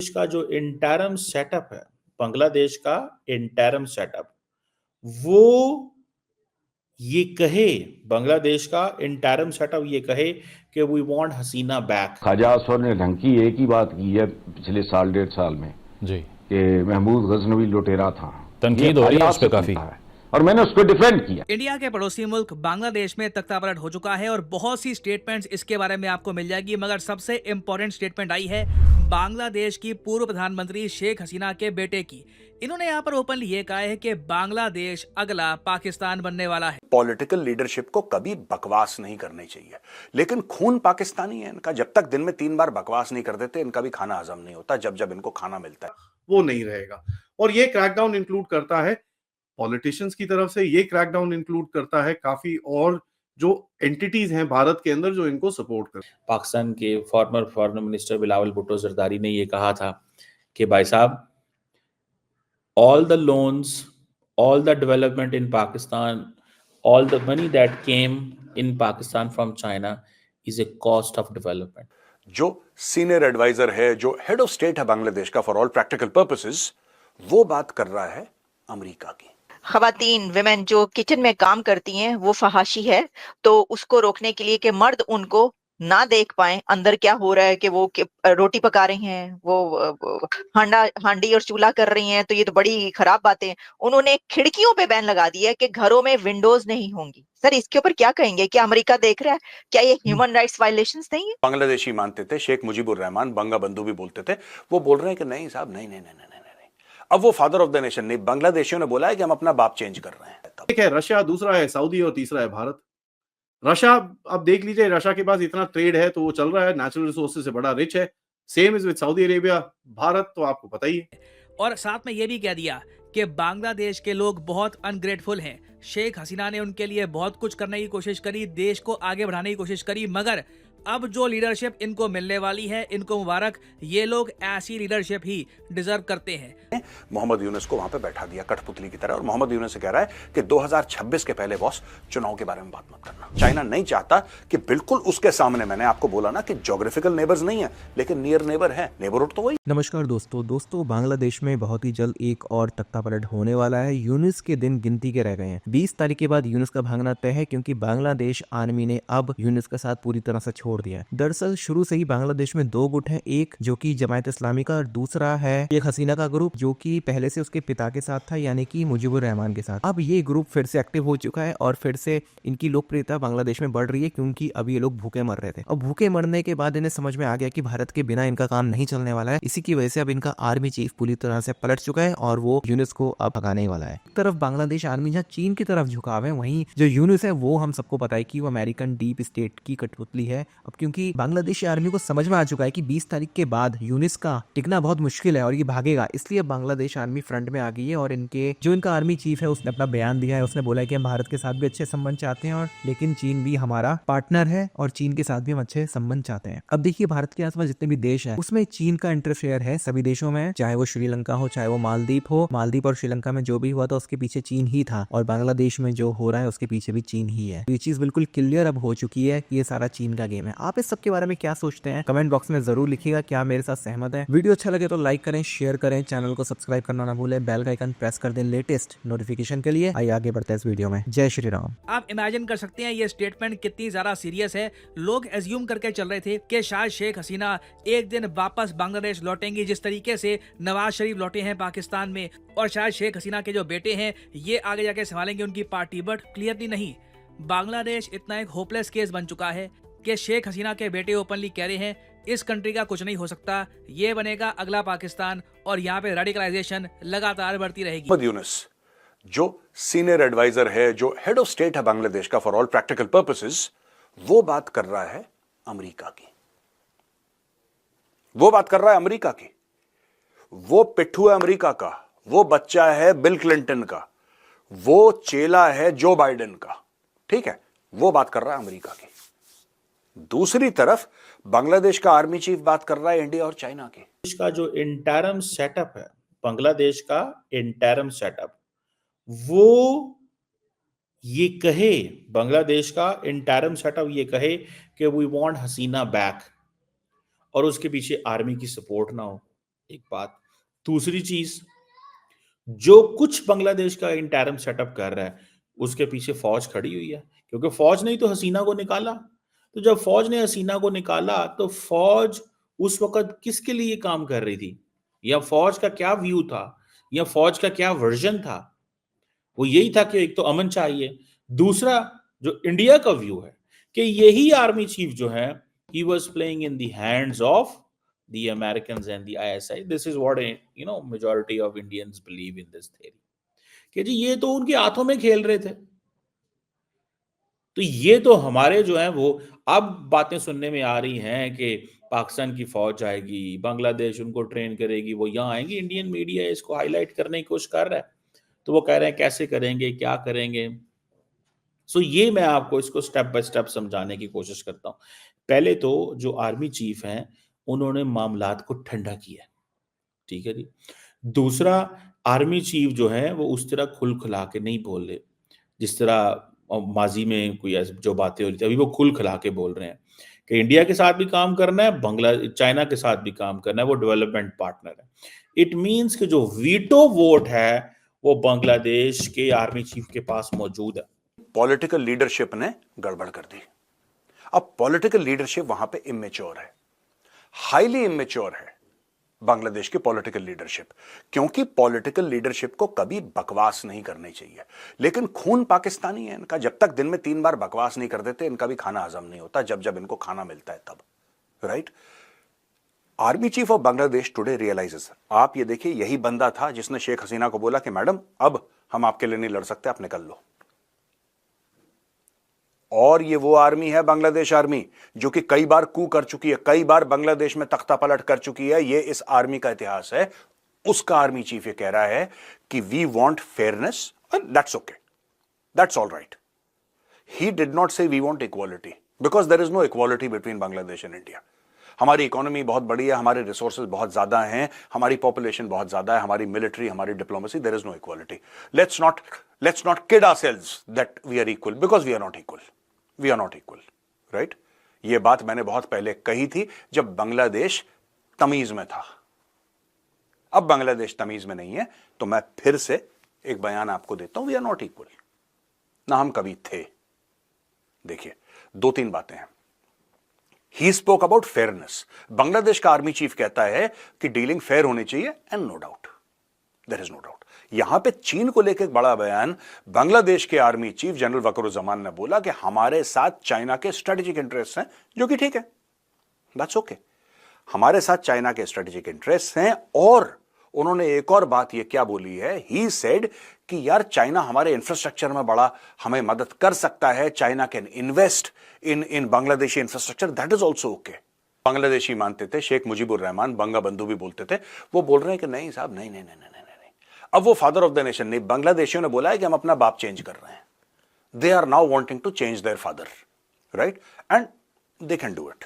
बांग्लादेश का जो interim setup है, बांग्लादेश का इंटरम सेटअप, वो ये कहे, बांग्लादेश का इंटरम सेटअप ये कहे कि we want Hasina back. Khawaja असफर ने ढंग की एक ही बात की है पिछले साल डेढ़ साल में जी कि महमूद गजनवी लुटेरा था। तनकीद हो रही है उस पे काफी, और मैंने उसको डिफेंड किया। इंडिया के पड़ोसी मुल्क बांग्लादेश में तख्तापलट हो चुका है और बहुत सी स्टेटमेंट्स इसके बारे में आपको मिल जाएगी, मगर सबसे इंपॉर्टेंट स्टेटमेंट आई है बांग्लादेश की पूर्व प्रधानमंत्री शेख हसीना के बेटे की। इन्होंने यहाँ पर ओपनली ये कहा है कि बांग्लादेश अगला पाकिस्तान बनने वाला है। पॉलिटिकल लीडरशिप को कभी बकवास नहीं करनी चाहिए, लेकिन खून पाकिस्तानी है इनका। जब तक दिन में 3 बार बकवास नहीं कर देते इनका भी खाना हजम नहीं होता। जब जब इनको खाना मिलता है वो नहीं रहेगा। और ये क्रैकडाउन इंक्लूड करता है पॉलिटिशियंस की तरफ से, ये क्रैकडाउन इंक्लूड करता है काफी और जो एंटिटीज हैं भारत के अंदर जो इनको सपोर्ट कर। पाकिस्तान के farmer foreign minister Bilawal Bhutto Zardari ने ये कहा था कि भाई साहब, all the loans, all the development in Pakistan, all the money that came in Pakistan from China is a cost of development. जो सीनियर एडवाइजर है, जो हेड ऑफ स्टेट है बांग्लादेश का फॉर ऑल प्रैक्टिकल पर्पसेस, वो बात कर रहा है अमेरिका की। खवातीन विमेन जो किचन में काम करती हैं वो फहाशी है, तो उसको रोकने के लिए कि मर्द उनको ना देख पाए अंदर क्या हो रहा है, कि वो रोटी पका रही हैं, वो हांडी और चूल्हा कर रही हैं, तो ये तो बड़ी खराब बातें हैं। उन्होंने खिड़कियों पे बैन लगा दिया है कि घरों में विंडोज नहीं होंगी। सर इसके ऊपर क्या कहेंगे? क्या अमेरिका देख रहा है? क्या ये ह्यूमन राइट्स वायलेशंस नहीं है? बांग्लादेशी मानते थे, शेख मुजीबुर रहमान बंगा बंधु भी बोलते थे, वो बोल रहे हैं कि नहीं साहब, नहीं नहीं नहीं नहीं नहीं। अब वो फादर ऑफ द नेशन नहीं, बांग्लादेशियों ने बोला है कि हम अपना बाप चेंज कर रहे हैं। एक है रशिया, दूसरा है सऊदी और तीसरा है भारत। रशिया, अब देख लीजिए, रशिया के पास इतना ट्रेड है तो वो चल रहा है, नेचुरल रिसोर्सेज से बड़ा रिच है। Same is with Saudi Arabia. Bharat तो आपको पता ही है। और साथ में ये भी कह दिया कि बांग्लादेश के लोग बहुत अनग्रेटफुल हैं। शेख हसीना ने उनके लिए बहुत कुछ करने की कोशिश करी, देश को आगे बढ़ाने की कोशिश करी, मगर अब जो लीडरशिप इनको मिलने वाली है, इनको मुबारक। ये लोग ऐसी लीडरशिप ही डिजर्व करते हैं। मोहम्मद यूनुस को वहां पे बैठा दिया कठपुतली की तरह, और मोहम्मद यूनुस से कह रहा है कि 2026 के पहले बॉस चुनाव के बारे में बात मत करना। चाइना नहीं चाहता कि बिल्कुल उसके सामने, मैंने आपको बोला ना कि ज्योग्राफिकल नेबर्स नहीं है लेकिन नियर नेबर है, नेबरहुड तो वही। नमस्कार दोस्तों, बांग्लादेश में बहुत ही जल्द एक और तख्तापलट होने वाला है। यूनुस के दिन गिनती के रह गए हैं। 20 तारीख के बाद यूनुस का भागना तय है, क्योंकि बांग्लादेश आर्मी ने अब यूनुस का साथ पूरी तरह से छोड़ दिया है। दरअसल शुरू से ही बांग्लादेश में 2 गुट हैं, एक जो कि जमायत इस्लामी का और दूसरा है शेख हसीना का ग्रुप, जो कि पहले से उसके पिता के साथ था, यानी कि मुजीबुर रहमान के साथ। अब ये ग्रुप फिर से एक्टिव हो चुका है और फिर से इनकी लोकप्रियता बांग्लादेश में बढ़ रही है, क्योंकि अब ये लोग भूखे मर रहे थे। अब भूखे मरने के बाद इन्हें समझ में आ गया कि भारत के बिना इनका काम नहीं चलने वाला है। इसी की वजह से अब इनका आर्मी चीफ पूरी तरह से पलट चुका है और वो यूनुस को अब भगाने वाला है। एक तरफ बांग्लादेश आर्मी जहाँ चीन की तरफ झुकाव है, वहीं जो यूनुस है वो हम सबको पता है कि वो अमेरिकन डीप स्टेट की कठपुतली है। अब क्योंकि बांग्लादेशी आर्मी को समझ में आ चुका है कि 20 तारीख के बाद यूनुस का टिकना बहुत मुश्किल है और ये भागेगा, इसलिए बांग्लादेश आर्मी फ्रंट में आ गई है। और इनका आर्मी चीफ है उसने अपना बयान दिया है। उसने बोला है कि हम भारत के साथ भी अच्छे संबंध चाहते हैं, और लेकिन चीन भी हमारा पार्टनर है और चीन के साथ भी हम अच्छे संबंध चाहते हैं। अब देखिए, भारत के आसपास जितने भी देश है उसमें चीन का इंटरफेयर है सभी देशों में, चाहे वो श्रीलंका हो, चाहे वो मालदीप हो। मालदीप और श्रीलंका में जो भी हुआ था उसके पीछे चीन ही था, और बांग्लादेश में जो हो रहा है उसके पीछे भी चीन ही है। ये चीज बिल्कुल क्लियर अब हो चुकी है कि ये सारा चीन का गेम है। आप इस सब के बारे में क्या सोचते हैं? कमेंट बॉक्स में जरूर लिखिएगा। क्या मेरे साथ सहमत है? वीडियो अच्छा लगे तो लाइक करें, शेयर करें, चैनल को सब्सक्राइब करना ना भूलें, बेल का आइकन प्रेस कर दें लेटेस्ट नोटिफिकेशन के लिए। आइए आगे बढ़ते हैं इस वीडियो में। जय श्री राम। आप इमेजिन कर सकते हैं ये स्टेटमेंट कितनी ज्यादा सीरियस है। लोग एज्यूम करके चल रहे थे कि शायद शेख हसीना एक दिन वापस बांग्लादेश लौटेंगी, जिस तरीके से नवाज शरीफ लौटे हैं पाकिस्तान में, और शायद शेख हसीना के जो बेटे हैं ये आगे जाके संभालेंगे उनकी पार्टी। बट क्लियरली नहीं, बांग्लादेश इतना एक होपलेस केस बन चुका है कि शेख हसीना के बेटे ओपनली कह रहे हैं इस कंट्री का कुछ नहीं हो सकता, ये बनेगा अगला पाकिस्तान, और यहाँ पे रेडिकलाइजेशन लगातार बढ़ती रहेगी। मोहम्मद यूनुस जो सीनियर एडवाइजर है, जो हेड ऑफ स्टेट है बांग्लादेश का फॉर ऑल प्रैक्टिकल पर्पसेस, वो बात कर रहा है अमेरिका की। वो बात कर रहा है अमेरिका की। वो पिट्ठू है अमेरिका का, वो बच्चा है बिल क्लिंटन का, वो चेला है जो बाइडेन का। ठीक है, वो बात कर रहा है अमेरिका की। दूसरी तरफ बांग्लादेश का आर्मी चीफ बात कर रहा है इंडिया और चाइना की। इसका जो इंटरम सेटअप है, बांग्लादेश का इंटरम सेटअप, वो ये कहे, बांग्लादेश का इंटरम सेटअप ये कहे कि वी वांट हसीना बैक, और उसके पीछे आर्मी की सपोर्ट ना हो। एक बात। दूसरी चीज, जो कुछ बांग्लादेश का इंटरिम सेटअप कर रहा है उसके पीछे फौज खड़ी हुई है, क्योंकि फौज ने ही तो हसीना को निकाला। तो जब फौज ने हसीना को निकाला तो फौज उस वक्त किसके लिए काम कर रही थी, या फौज का क्या व्यू था, या फौज का क्या वर्जन था? वो यही था कि एक तो अमन चाहिए, दूसरा जो इंडिया का व्यू है कि यही आर्मी चीफ जो है he was playing in the hands of the Americans and the ISI. This is what majority of Indians believe in this theory, कि जी ये तो उनके हाथों में खेल रहे थे। तो ये तो हमारे जो है वो अब बातें सुनने में आ रही हैं कि पाकिस्तान की फौज आएगी, बांग्लादेश उनको ट्रेन करेगी, वो यहाँ आएंगे। इंडियन मीडिया इसको हाईलाइट करने की कोशिश कर रहा है, तो वो कह रहे हैं कैसे करेंगे, क्या करेंगे। सो ये मैं आपको इसको स्टेप बाय स्टेप समझाने की कोशिश करता हूँ। पहले तो जो आर्मी चीफ हैं उन्होंने मामलात को ठंडा किया, ठीक है जी। दूसरा, आर्मी चीफ जो है वो उस तरह खुल खुला के नहीं बोल रहे जिस तरह माजी में कोई जो बातें हो रही थी, अभी वो खुल खुला के बोल रहे हैं कि इंडिया के साथ भी काम करना है, चाइना के साथ भी काम करना है, वो डेवलपमेंट पार्टनर है। इट मीन्स कि जो वीटो वोट है वो बांग्लादेश के आर्मी चीफ के पास मौजूद है। पॉलिटिकल लीडरशिप ने गड़बड़ कर दी। अब पॉलिटिकल लीडरशिप वहां पे इमेच्योर है, हाईली इमेच्योर है बांग्लादेश की पॉलिटिकल लीडरशिप, क्योंकि पॉलिटिकल लीडरशिप को कभी बकवास नहीं करनी चाहिए। लेकिन खून पाकिस्तानी है इनका, जब तक दिन में 3 बार बकवास नहीं कर देते इनका भी खाना हजम नहीं होता, जब जब इनको खाना मिलता है तब, right. Army chief of Bangladesh today realises, आप ये देखिए यही बंदा था जिसने शेख हसीना को बोला कि मैडम अब हम आपके लिए नहीं लड़ सकते, आप निकल लो। और ये वो आर्मी है, बांग्लादेश आर्मी, जो कि कई बार कू कर चुकी है, कई बार बांग्लादेश में तख्ता पलट कर चुकी है। ये इस आर्मी का इतिहास है। उसका आर्मी चीफ ये कह रहा है कि we want fairness, that's okay, that's all right. He did not say we want equality, because there is no equality between Bangladesh and India. हमारी इकोनॉमी बहुत बड़ी है, हमारे रिसोर्सेज बहुत ज्यादा हैं, हमारी पॉपुलेशन बहुत ज्यादा है, हमारी मिलिट्री, हमारी diplomacy, there is no equality. Let's not kid ourselves that we are equal, because we are not equal, we are not equal, right. ये बात मैंने बहुत पहले कही थी जब बांग्लादेश तमीज में था। अब बांग्लादेश तमीज में नहीं है, तो मैं फिर से एक बयान आपको देता हूं, वी आर नॉट इक्वल, ना हम कभी थे। देखिए 2-3 बातें हैं। He spoke about fairness. Bangladesh का आर्मी चीफ कहता है कि डीलिंग फेयर होनी चाहिए, and no doubt, there is no doubt. यहां पे चीन को लेकर एक बड़ा बयान बांग्लादेश के आर्मी चीफ जनरल वकरुज्जमान ने बोला कि हमारे साथ चाइना के स्ट्रेटेजिक इंटरेस्ट हैं, जो कि ठीक है, दैट्स ओके। हमारे साथ चाइना के स्ट्रेटेजिक इंटरेस्ट हैं, और उन्होंने एक और बात ये क्या बोली है, ही सेड कि यार चाइना हमारे इंफ्रास्ट्रक्चर में बड़ा हमें मदद कर सकता है, China can invest in Bangladeshi infrastructure, that is also okay. Bangladeshi मानते थे, शेख मुजीबुर रहमान बंगा बंधु भी बोलते थे, वो बोल रहे हैं कि नहीं साहब, नहीं नहीं नहीं नहीं नहीं। अब वो फादर ऑफ द नेशन नहीं, बांग्लादेशियों ने बोला है कि हम अपना बाप चेंज कर रहे हैं। They are now wanting to change their father, right, and they can do it,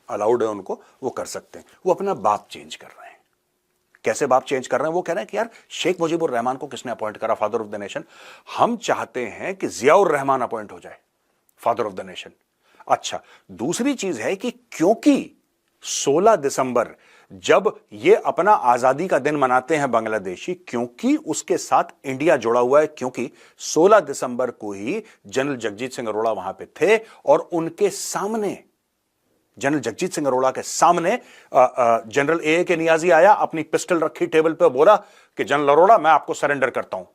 allowed है उनको, वो कर सकते हैं। वो अपना बाप चेंज कर रहे हैं। कैसे बाप चेंज कर रहे हैं? वो कह रहे हैं कि यार शेख मुजीबुर रहमान को किसने अपॉइंट करा फादर ऑफ द नेशन? हम चाहते हैं कि जियाउर रहमान अपॉइंट हो जाए फादर ऑफ द नेशन। अच्छा, दूसरी चीज है कि क्योंकि 16 दिसंबर जब ये अपना आजादी का दिन मनाते हैं बांग्लादेशी, क्योंकि उसके साथ इंडिया जुड़ा हुआ है, क्योंकि 16 दिसंबर को ही जनरल जगजीत सिंह अरोड़ा वहां पे थे, और उनके सामने, जनरल जगजीत सिंह अरोड़ा के सामने जनरल ए के नियाजी आया, अपनी पिस्टल रखी टेबल पे, बोला कि जनरल अरोड़ा मैं आपको सरेंडर करता हूं,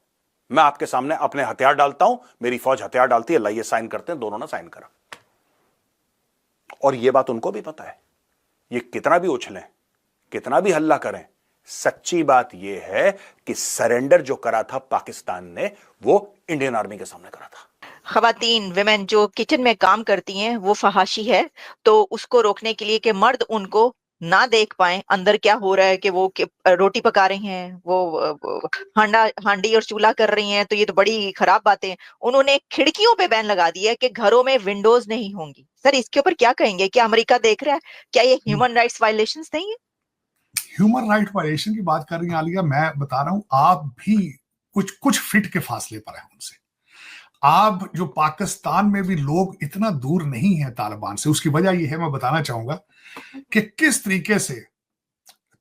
मैं आपके सामने अपने हथियार डालता हूं, मेरी फौज हथियार डालती है, लाइए साइन करते हैं। दोनों ने साइन करा, और यह बात उनको भी पता है। ये कितना भी उछलें, कितना भी हल्ला करें, सच्ची बात यह है कि सरेंडर जो करा था पाकिस्तान ने, वो इंडियन आर्मी के सामने करा था। खवातीन विमेन जो किचन में काम करती हैं वो फहाशी है, तो उसको रोकने के लिए कि मर्द उनको ना देख पाए अंदर क्या हो रहा है, कि वो रोटी पका रही हैं, वो हांडी और चूल्हा कर रही हैं, तो ये तो बड़ी खराब बात है। उन्होंने खिड़कियों पे बैन लगा दिया है कि घरों में विंडोज नहीं होंगी। सर इसके ऊपर क्या कहेंगे? क्या अमेरिका देख रहा है? क्या ये ह्यूमन राइट्स वायलेशंस नहीं है? ह्यूमन राइट वायलेशन की बात कर रही हैं आलिया, मैं बता रहा हूं आप भी कुछ फिट के फासले पर हैं उनसे। आप जो पाकिस्तान में भी लोग इतना दूर नहीं है तालिबान से, उसकी वजह यह है, मैं बताना चाहूंगा कि किस तरीके से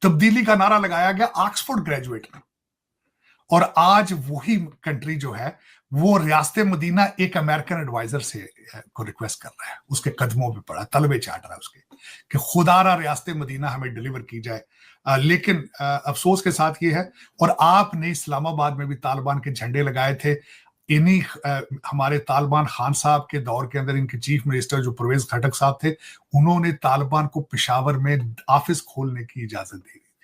तब्दीली का नारा लगाया गया ऑक्सफोर्ड ग्रेजुएट में, और आज वही कंट्री जो है वो रियासत मदीना एक अमेरिकन एडवाइजर से को रिक्वेस्ट कर रहा है, उसके कदमों पे पड़ा, तलबे चाट रहा है उसके कि खुदारा रियासत मदीना हमें डिलीवर की जाए। लेकिन अफसोस के साथ ये है, और आपने इस्लामाबाद में भी तालिबान के झंडे लगाए थे, इन्हीं हमारे तालिबान खान साहब के दौर के अंदर इनके चीफ मिनिस्टर जो परवेज खटक साहब थे, उन्होंने तालिबान को पेशावर में ऑफिस खोलने की इजाजत दी।